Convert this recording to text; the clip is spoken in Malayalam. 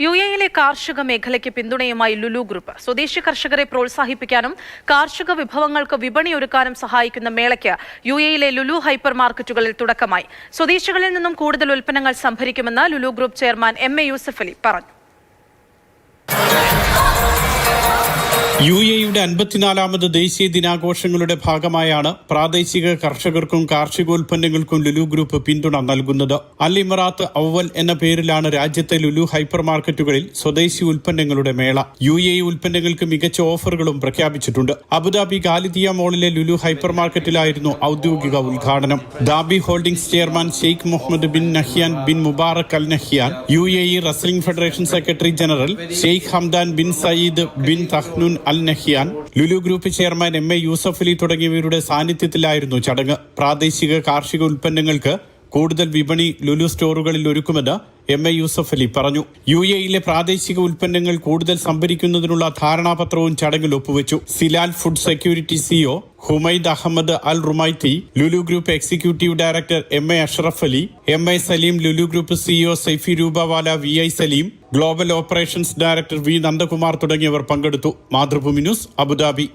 യുഎഇയിലെ കാർഷിക മേഖലയ്ക്ക് പിന്തുണയുമായി ലുലു ഗ്രൂപ്പ് സ്വദേശി കർഷകരെ പ്രോത്സാഹിപ്പിക്കാനും കാർഷിക വിഭവങ്ങൾക്ക് വിപണി ഒരുക്കാനും സഹായിക്കുന്ന മേളയ്ക്ക് യുഎഇയിലെ ലുലു ഹൈപ്പർ മാർക്കറ്റുകളിൽ തുടക്കമായി. സ്വദേശികളിൽ നിന്നും കൂടുതൽ ഉൽപ്പന്നങ്ങൾ സംഭരിക്കുമെന്ന് Lulu group chairman MA. Yusuff Ali പറഞ്ഞു. യുഎഇയുടെ 54ാമത് ദേശീയ ദിനാഘോഷങ്ങളുടെ ഭാഗമായാണ് പ്രാദേശിക കർഷകർക്കും കാർഷികോൽപ്പന്നങ്ങൾക്കും ലുലു ഗ്രൂപ്പ് പിന്തുണ നൽകുന്നത്. അൽ ഇമറാത്ത് അവൽ എന്ന പേരിലാണ് രാജ്യത്തെ ലുലു ഹൈപ്പർ മാർക്കറ്റുകളിൽ സ്വദേശി ഉൽപ്പന്നങ്ങളുടെ മേള. യുഎഇ ഉൽപ്പന്നങ്ങൾക്ക് മികച്ച ഓഫറുകളും പ്രഖ്യാപിച്ചിട്ടുണ്ട്. അബുദാബി ഗാലിദിയ മോളിലെ ലുലു ഹൈപ്പർ മാർക്കറ്റിലായിരുന്നു ഔദ്യോഗിക ഉദ്ഘാടനം. Dhabi holdings chairman Sheikh Mohammed bin Nahyan bin Mubarak Al Nahyan, UAE wrestling federation secretary general Sheikh Hamdan bin Saeed bin Tahnoun Al Nahyan, Lulu group chairman MA. Yusuff Ali തുടങ്ങിയവരുടെ സാന്നിധ്യത്തിലായിരുന്നു ചടങ്ങ്. പ്രാദേശിക കാർഷിക ഉൽപ്പന്നങ്ങൾക്ക് കൂടുതൽ വിപണി ലുലു സ്റ്റോറുകളിൽ ഒരുക്കുമെന്ന് എം.എ. യൂസഫ് അലി പറഞ്ഞു. യുഎഇയിലെ പ്രാദേശിക ഉൽപ്പന്നങ്ങൾ കൂടുതൽ സംഭരിക്കുന്നതിനുള്ള ധാരണാപത്രവും ചടങ്ങിൽ ഒപ്പുവെച്ചു. Silal food security CEO Humaid Ahmed Al Rumaithi, Lulu group executive director M A. Ashraf Ali, M A. Saleem, Lulu group CEO Saifee Rupawala, V I. Saleem, global operations director V. Nandakumar തുടങ്ങിയവർ പങ്കെടുത്തു. Mathrubhumi news, Abu Dhabi.